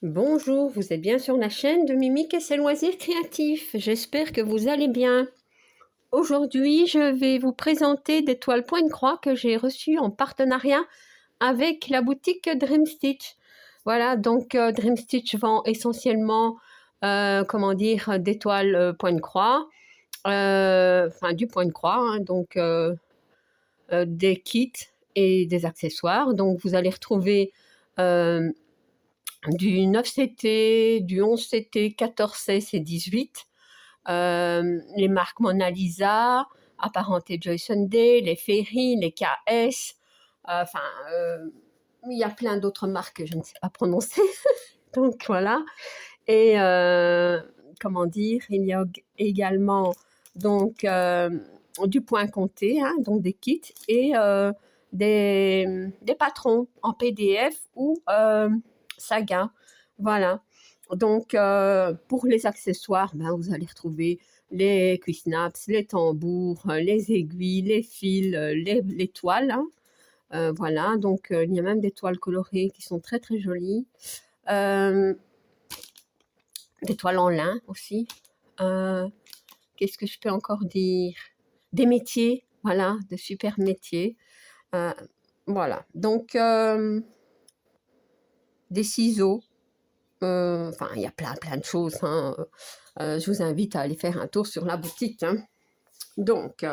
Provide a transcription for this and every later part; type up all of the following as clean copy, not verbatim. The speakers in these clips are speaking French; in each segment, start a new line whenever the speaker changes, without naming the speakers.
Bonjour, vous êtes bien sur la chaîne de Mimique et ses loisirs créatifs. J'espère que vous allez bien. Aujourd'hui, je vais vous présenter des toiles point-croix que j'ai reçues en partenariat avec la boutique Dream Stitch. Voilà, donc Dream Stitch vend essentiellement, des toiles point-croix, enfin du point-croix, hein, donc des kits et des accessoires. Donc vous allez retrouver du 9CT, du 11CT, 14, 16 et 18. Les marques Mona Lisa, Apparenté Joy Sunday, les Ferry, les KS, il y a plein d'autres marques que je ne sais pas prononcer. Donc voilà. Et il y a également donc du point compté, hein, donc des kits et des patrons en PDF ou saga. Voilà. Donc pour les accessoires, vous allez retrouver les snaps, les tambours, les aiguilles, les fils, les toiles. Hein. Voilà, donc il y a même des toiles colorées qui sont très très jolies. Des toiles en lin aussi. Qu'est-ce que je peux encore dire? Des métiers, voilà, de super métiers. Voilà, donc des ciseaux. Il y a plein de choses. Hein. Je vous invite à aller faire un tour sur la boutique. Hein. Donc,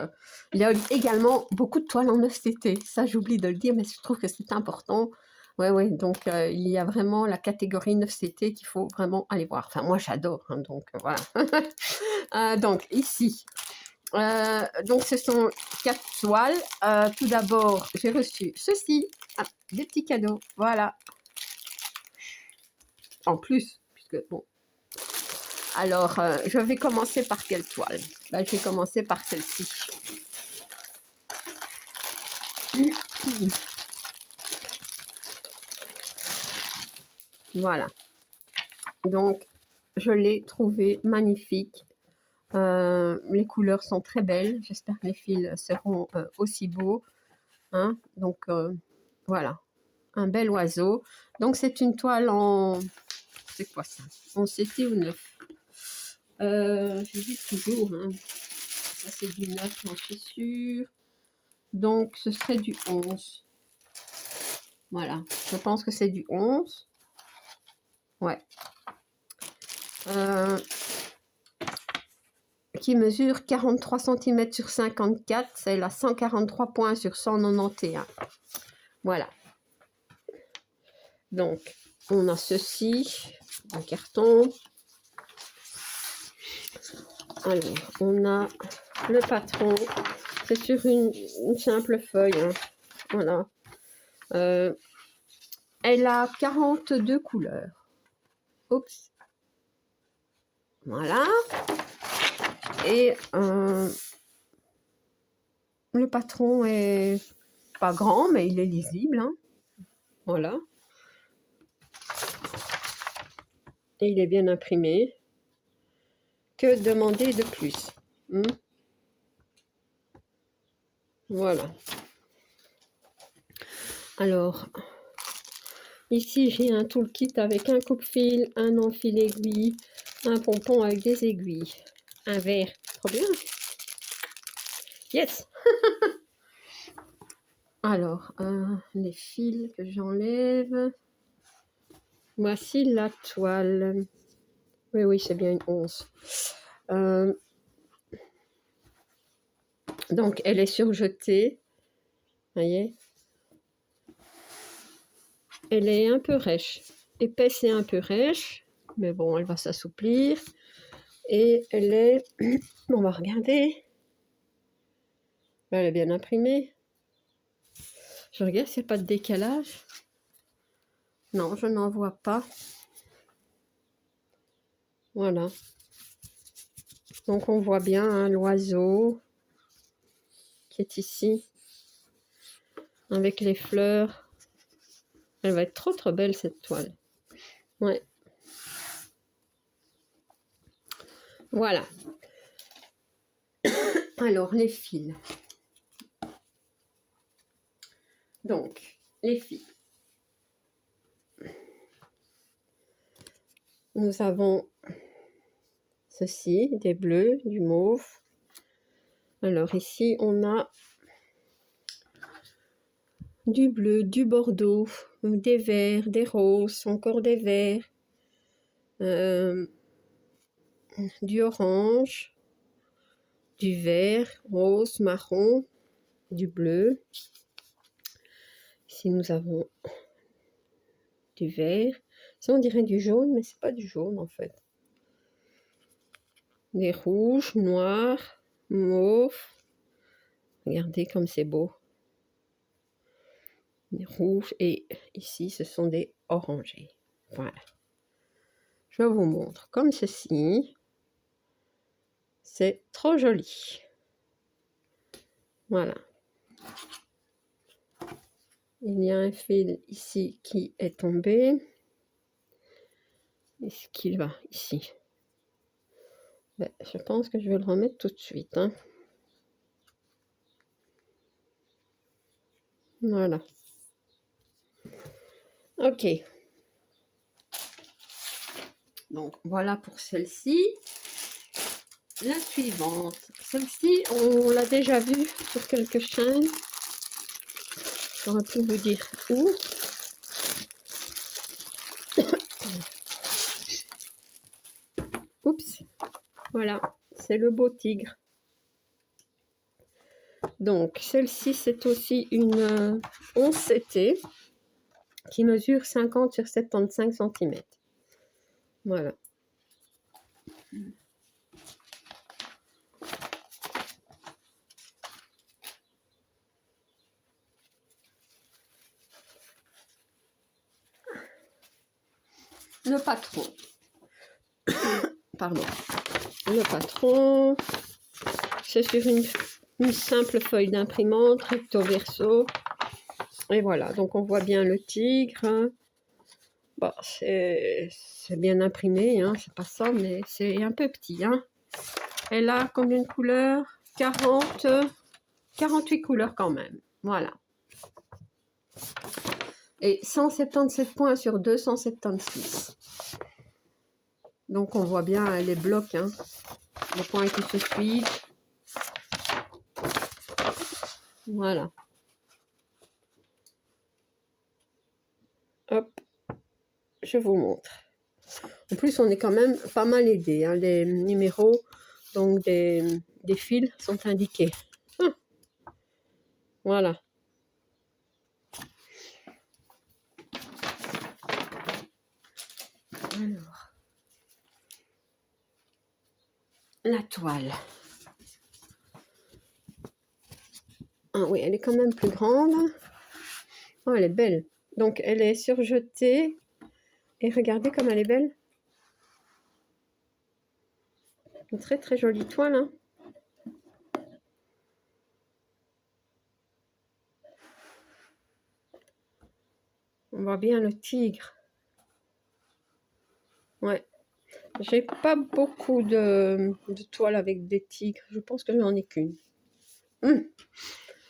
il y a également beaucoup de toiles en ECT. Ça, j'oublie de le dire, mais je trouve que c'est important. Ouais, donc il y a vraiment la catégorie 9CT qu'il faut vraiment aller voir. Enfin, moi, j'adore, hein, donc voilà. Donc, ici, donc ce sont 4 toiles. Tout d'abord, j'ai reçu ceci, des petits cadeaux, voilà. En plus, puisque bon. Alors, je vais commencer par quelle toile? Je vais commencer par celle-ci. Voilà. Donc, je l'ai trouvée magnifique. Les couleurs sont très belles. J'espère que les fils seront aussi beaux. Hein. Donc, voilà. Un bel oiseau. Donc, c'est une toile en... C'est quoi ça? En CT ou 9? J'hésite toujours. Hein. Ça, c'est du 9, j'en suis sûre. Donc, ce serait du 11. Voilà. Je pense que c'est du 11. Ouais. Qui mesure 43 cm sur 54. C'est la 143 points sur 191. Voilà. Donc, on a ceci, un carton. Alors, on a le patron. C'est sur une simple feuille. Hein. Voilà. Elle a 42 couleurs. Oups. Voilà. Et le patron est pas grand, mais il est lisible. Hein. Voilà. Et il est bien imprimé. Que demander de plus? Voilà. Alors, ici, j'ai un toolkit avec un coupe-fil, un enfil aiguille, un pompon avec des aiguilles, un verre. Trop bien. Yes. Alors, les fils que j'enlève. Voici la toile. Oui, c'est bien une 11. Donc, elle est surjetée. Voyez. Elle est un peu rêche. Épaisse et un peu rêche. Mais bon, elle va s'assouplir. Et elle est... On va regarder. Elle est bien imprimée. Je regarde s'il n'y a pas de décalage. Non, je n'en vois pas. Voilà. Donc, on voit bien hein, l'oiseau qui est ici. Avec les fleurs. Elle va être trop belle, cette toile. Ouais. Voilà. Alors, les fils. Donc, les fils. Nous avons ceci, des bleus, du mauve. Alors ici, on a du bleu, du bordeaux, des verts, des roses, encore des verts, du orange, du vert, rose, marron, du bleu. Ici, nous avons du vert. Ça, on dirait du jaune, mais c'est pas du jaune en fait. Des rouges, noirs, mauves. Regardez comme c'est beau. Des rouges et ici, ce sont des orangés. Voilà. Je vous montre comme ceci. C'est trop joli. Voilà. Il y a un fil ici qui est tombé. Est-ce qu'il va ici? Ben, je pense que je vais le remettre tout de suite. Hein. Voilà. Ok. Donc, voilà pour celle-ci. La suivante. Celle-ci, on l'a déjà vue sur quelques chaînes. J'aurais pu vous dire où. Oups. Voilà. C'est le beau tigre. Donc, celle-ci, c'est aussi une 11 CT qui mesure 50 sur 75 cm. Voilà. Le patron. Pardon. Le patron. C'est sur une simple feuille d'imprimante, recto verso. Et voilà, donc on voit bien le tigre. Bon, c'est bien imprimé, hein, c'est pas ça, mais c'est un peu petit. Hein. Elle a combien de couleurs? 48 couleurs quand même. Voilà. Et 177 points sur 276. Donc on voit bien les blocs, hein, les points qui se suivent. Voilà. Hop, je vous montre. En plus, on est quand même pas mal aidé. Hein. Les numéros donc des fils sont indiqués. Ah, voilà. Alors, la toile. Ah oui, elle est quand même plus grande. Oh, elle est belle. Donc, elle est surjetée. Et regardez comme elle est belle. Une très très jolie toile. Hein. On voit bien le tigre. Ouais. J'ai pas beaucoup de toiles avec des tigres. Je pense que j'en ai qu'une.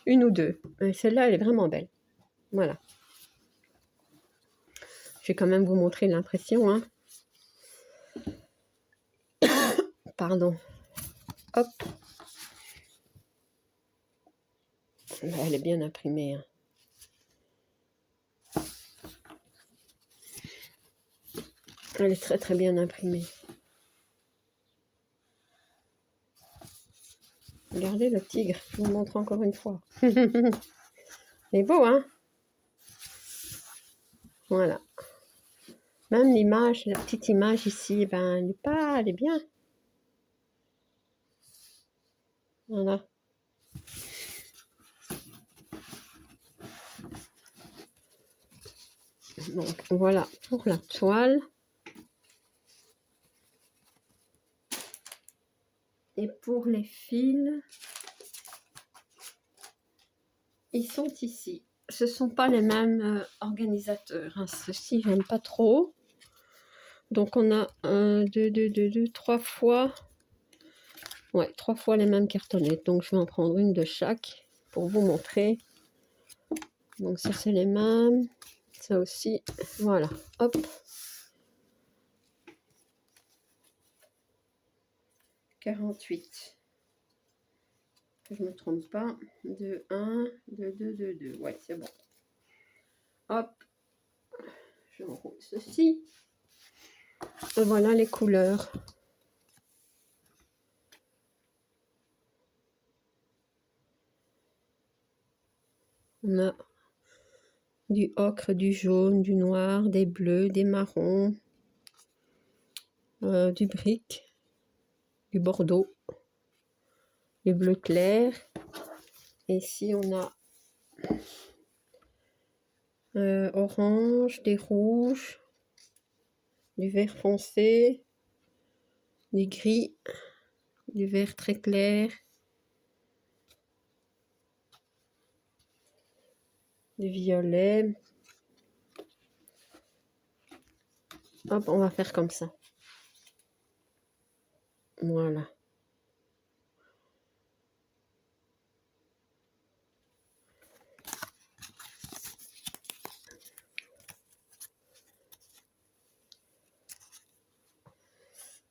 Une ou deux. Celle-là, elle est vraiment belle. Voilà. Je vais quand même vous montrer l'impression. Hein. Pardon. Hop. Elle est bien imprimée. Hein. Elle est très très bien imprimée. Regardez le tigre. Je vous montre encore une fois. Il est beau, hein? Voilà. Même l'image, la petite image ici, ben, elle est bien. Voilà. Donc, voilà pour la toile. Et pour les fils, ils sont ici. Ce ne sont pas les mêmes organisateurs. Hein. Ceux-ci, j'aime pas trop. Donc, on a 1, 2, 2, 2, 2, 3 fois. Ouais, 3 fois les mêmes cartonnettes. Donc, je vais en prendre une de chaque pour vous montrer. Donc, ça, c'est les mêmes. Ça aussi. Voilà. Hop. 48. Que je me trompe pas. 2, 1, 2, 2, 2, 2. Ouais, c'est bon. Hop. Je enroule ceci. Et voilà les couleurs. On a du ocre, du jaune, du noir, des bleus, des marrons, du brique, du bordeaux, du bleu clair. Et ici, on a orange, des rouges, du vert foncé, du gris, du vert très clair, du violet. Hop, on va faire comme ça. Voilà.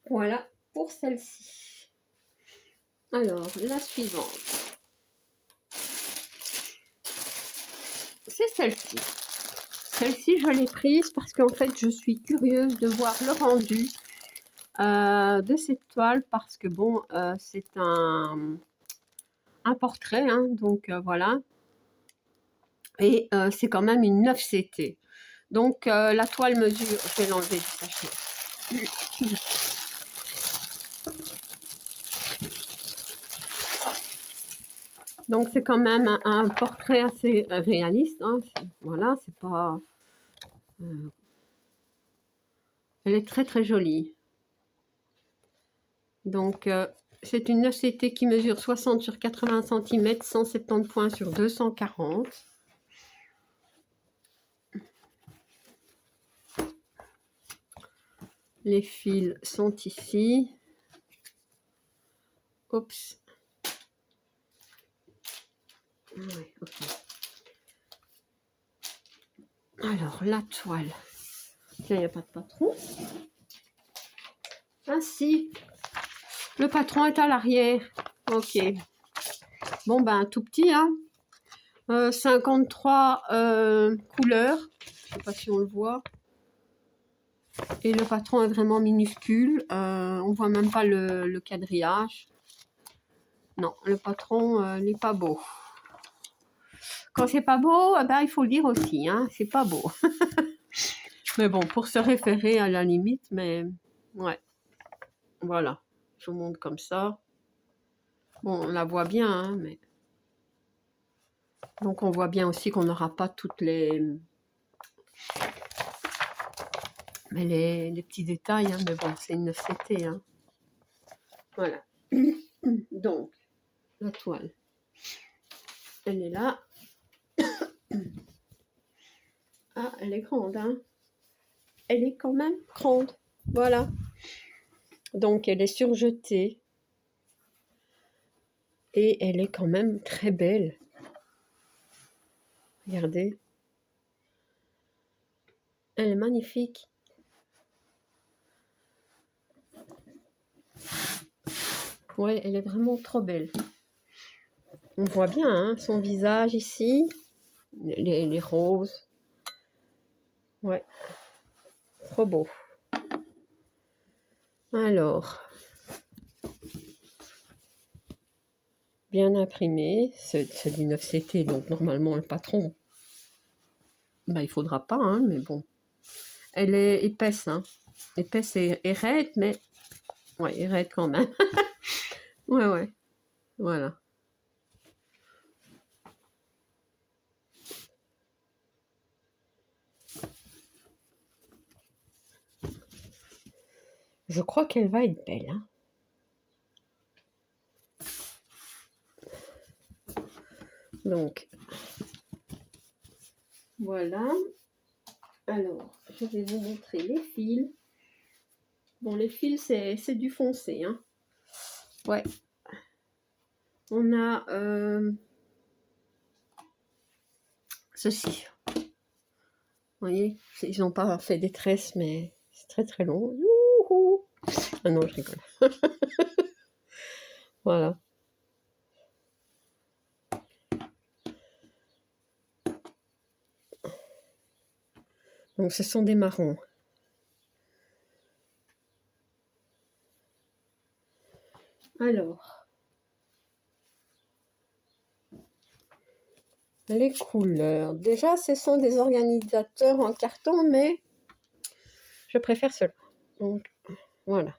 Voilà pour celle-ci. Alors, la suivante. C'est celle-ci. Celle-ci, je l'ai prise parce qu'en fait, je suis curieuse de voir le rendu de cette toile parce que, bon, c'est un portrait, hein, donc voilà. Et c'est quand même une 9 CT. Donc, la toile mesure... Je vais l'enlever du sachet. Donc, c'est quand même un portrait assez réaliste. Hein. Voilà, c'est pas... elle est très, très jolie. Donc, c'est une 9 CT qui mesure 60 sur 80 cm, 170 points sur 240. Les fils sont ici. Oups. Ouais, okay. Alors, la toile. Tiens, il n'y a pas de patron. Ah si, le patron est à l'arrière. Ok. Bon, ben, tout petit, hein. 53 couleurs. Je ne sais pas si on le voit. Et le patron est vraiment minuscule. On voit même pas le quadrillage. Non, le patron n'est pas beau. Quand c'est pas beau, eh ben, il faut le dire aussi, hein, c'est pas beau. Mais bon, pour se référer à la limite, mais ouais. Voilà, je vous montre comme ça. Bon, on la voit bien, hein, mais... Donc on voit bien aussi qu'on n'aura pas toutes les... Mais les petits détails, hein, mais bon, c'est une 9CT, hein. Voilà. Donc, la toile, elle est là. Ah, elle est grande, hein. Elle est quand même grande. Voilà. Donc, elle est surjetée. Et elle est quand même très belle. Regardez. Elle est magnifique. Ouais, elle est vraiment trop belle. On voit bien hein, son visage ici. Les roses. Ouais. Trop beau. Alors. Bien imprimé. C'est du 9CT, donc normalement le patron. Ben, il faudra pas, hein, mais bon. Elle est épaisse, hein. Épaisse et raide, mais... Ouais, et raide quand même. Ouais, ouais. Voilà. Je crois qu'elle va être belle, hein. Donc, voilà. Alors, je vais vous montrer les fils. Bon, les fils, c'est du foncé, hein. Ouais. On a ceci. Vous voyez, ils n'ont pas fait des tresses, mais c'est très très long. Youhou. Ah non, je rigole. Voilà. Donc, ce sont des marrons. Alors, les couleurs. Déjà, ce sont des organisateurs en carton, mais je préfère ceux-là. Donc, voilà.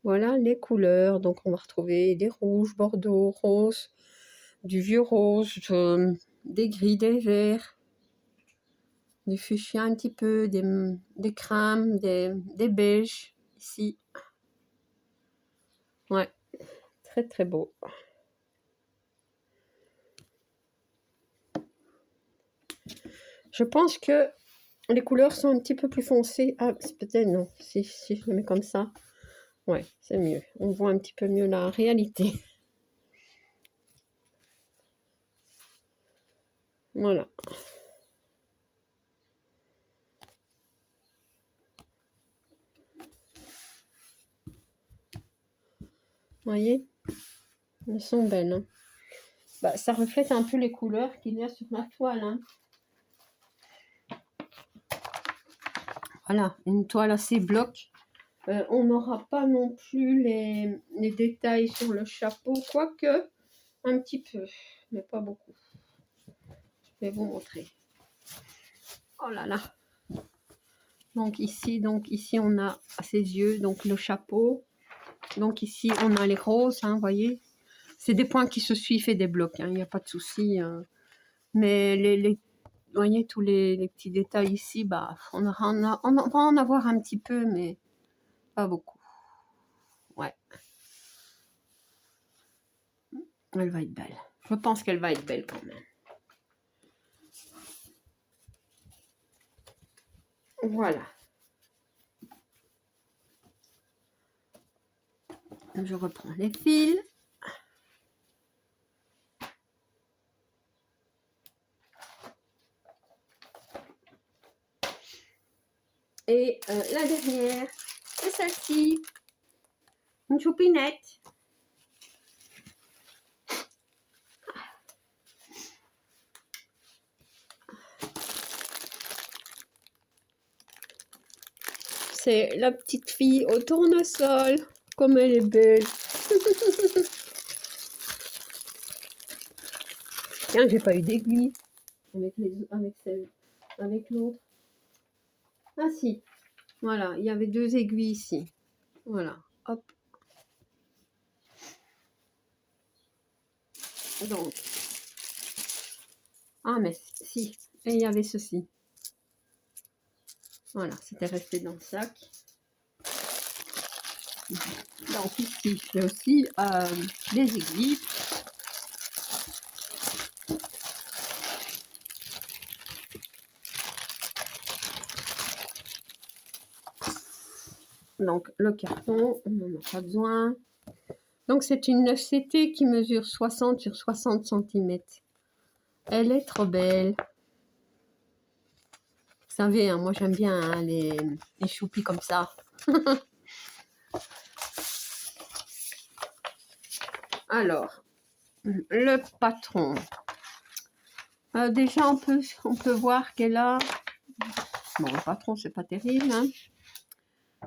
Voilà les couleurs. Donc, on va retrouver des rouges, bordeaux, roses, du vieux rose, des gris, des verts, du fuchsia un petit peu, des crèmes, des beiges, ici. Ouais, très très beau. Je pense que les couleurs sont un petit peu plus foncées. Ah, peut-être non, si je le mets comme ça. Ouais, c'est mieux. On voit un petit peu mieux la réalité. Voilà. Vous voyez? Elles sont belles. Hein. Bah, ça reflète un peu les couleurs qu'il y a sur la toile. Hein. Voilà, une toile assez bloc. On n'aura pas non plus les détails sur le chapeau, quoique un petit peu, mais pas beaucoup. Je vais vous montrer. Oh là là. Donc ici on a ses yeux, donc le chapeau. Donc ici on a les roses, hein, voyez. C'est des points qui se suivent et des blocs, il n'y a pas de souci. Mais voyez tous les petits détails ici, bah on va en avoir un petit peu, mais pas beaucoup. Ouais. Elle va être belle. Je pense qu'elle va être belle quand même. Voilà. Je reprends les fils. Et la dernière, c'est celle-ci. Une choupinette. C'est la petite fille au tournesol. Comme elle est belle. Tiens, j'ai pas eu d'aiguille avec l'autre. Ah si, voilà, il y avait 2 aiguilles ici. Voilà, hop. Donc, ah mais si, et il y avait ceci. Voilà, c'était resté dans le sac. Donc ici, j'ai aussi des aiguilles. Donc le carton, on n'en a pas besoin. Donc c'est une 9CT qui mesure 60 sur 60 cm. Elle est trop belle. Vous savez, hein, moi j'aime bien hein, les choupis comme ça. Alors, le patron. Déjà, on peut voir qu'elle a... Bon, le patron, c'est pas terrible. Hein.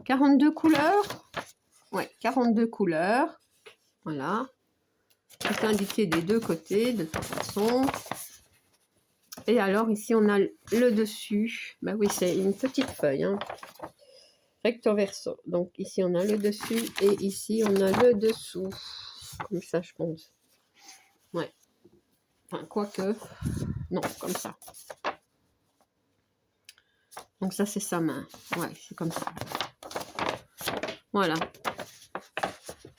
42 couleurs. Ouais, 42 couleurs. Voilà. C'est indiqué des deux côtés, de toute façon. Et alors, ici, on a le dessus. Ben oui, c'est une petite feuille. Hein. Recto verso. Donc, ici, on a le dessus. Et ici, on a le dessous. Comme ça, je pense. Ouais. Enfin, quoique... Non, comme ça. Donc ça, c'est sa main. Ouais, c'est comme ça. Voilà.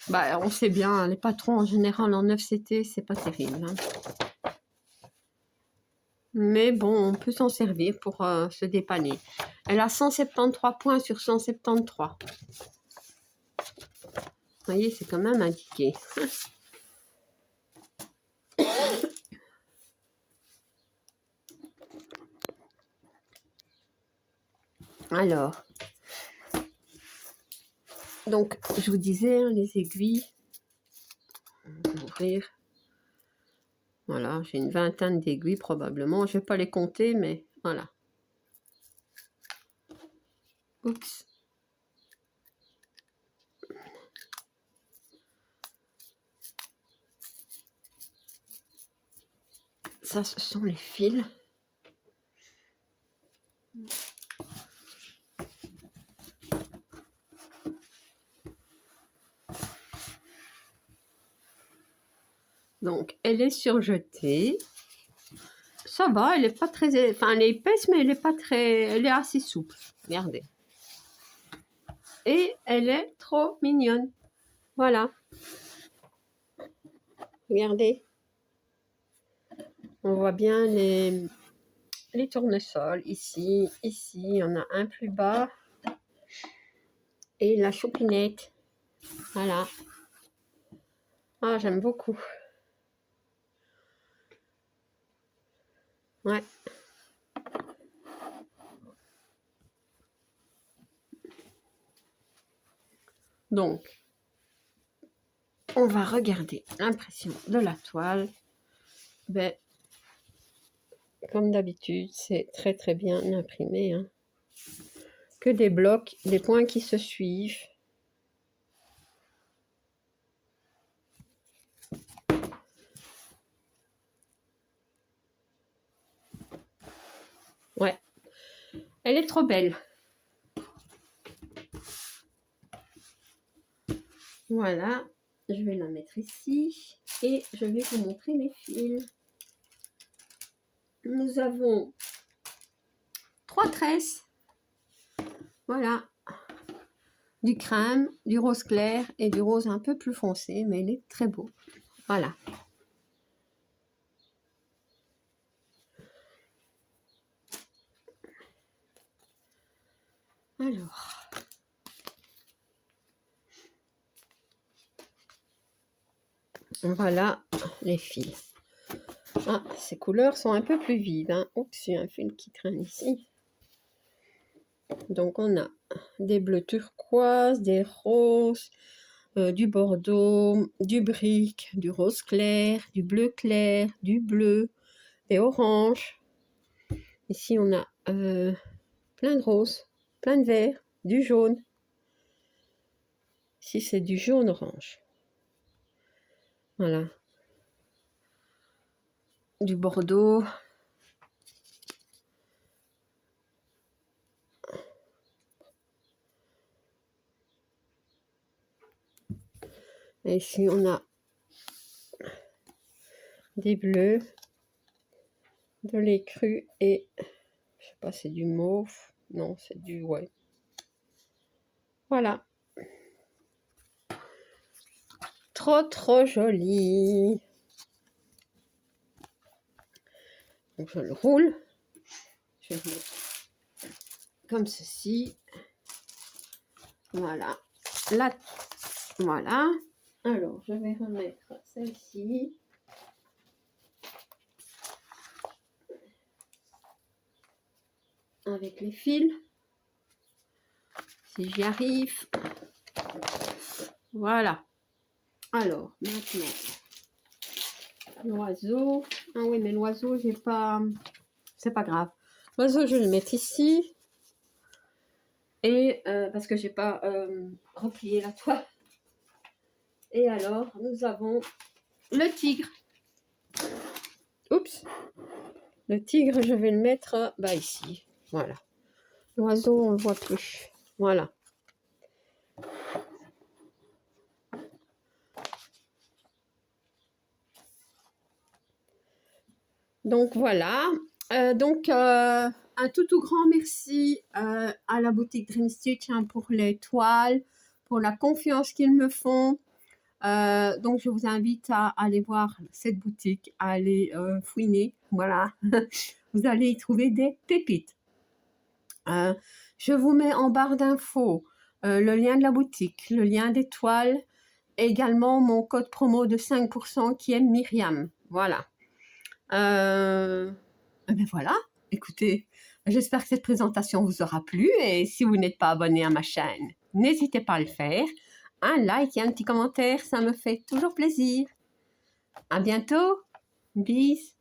Bah, on sait bien, hein, les patrons, en général, en 9CT, c'est pas terrible. Hein. Mais bon, on peut s'en servir pour se dépanner. Elle a 173 points sur 173. Vous voyez, c'est quand même indiqué. Alors, donc, je vous disais, hein, les aiguilles. On va ouvrir. Voilà, j'ai une vingtaine d'aiguilles probablement. Je ne vais pas les compter, mais voilà. Oups. Ça, ce sont les fils. Donc, elle est surjetée. Ça va, elle est pas très... Enfin, elle est épaisse, mais elle est pas très... Elle est assez souple. Regardez. Et elle est trop mignonne. Voilà. Regardez. On voit bien les tournesols. Ici, ici, il y en a un plus bas. Et la choupinette. Voilà. Ah, j'aime beaucoup. Ouais. Donc, on va regarder l'impression de la toile. Ben, comme d'habitude, c'est très très bien imprimé. Hein. Que des blocs, des points qui se suivent. Ouais, elle est trop belle. Voilà, je vais la mettre ici et je vais vous montrer les fils. Nous avons 3 tresses. Voilà, du crème, du rose clair et du rose un peu plus foncé, mais il est très beau. Voilà. Alors, voilà les fils. Ah, ces couleurs sont un peu plus vives. Hein. Oups, il y a un fil qui traîne ici. Donc, on a des bleus turquoise, des roses, du bordeaux, du brique, du rose clair, du bleu clair, du bleu, des oranges. Ici, on a plein de roses, plein de vert, du jaune. Ici, c'est du jaune orange. Voilà. Du bordeaux. Et ici, on a des bleus, de l'écru et, je sais pas, c'est du mauve. Non, c'est du, ouais. Voilà. Trop, trop joli. Donc, je le roule. Je vais le mettre comme ceci. Voilà. Là, voilà. Alors, je vais remettre celle-ci. Avec les fils. Si j'y arrive. Voilà. Alors, maintenant, l'oiseau. Ah oui, mais l'oiseau, j'ai pas... C'est pas grave. L'oiseau, je vais le mettre ici. Et parce que j'ai pas replié la toile. Et alors, nous avons le tigre. Oups. Le tigre, je vais le mettre bah, ici. Voilà. L'oiseau, on ne le voit plus. Voilà. Donc voilà. Un tout grand merci à la boutique Dream Stitch hein, pour les toiles, pour la confiance qu'ils me font. Donc je vous invite à aller voir cette boutique, à aller fouiner. Voilà. Vous allez y trouver des pépites. Je vous mets en barre d'infos le lien de la boutique, le lien des toiles, et également mon code promo de 5% qui est Myriam. Voilà. Ben voilà, écoutez, j'espère que cette présentation vous aura plu et si vous n'êtes pas abonné à ma chaîne, n'hésitez pas à le faire. Un like et un petit commentaire, ça me fait toujours plaisir. À bientôt. Bis.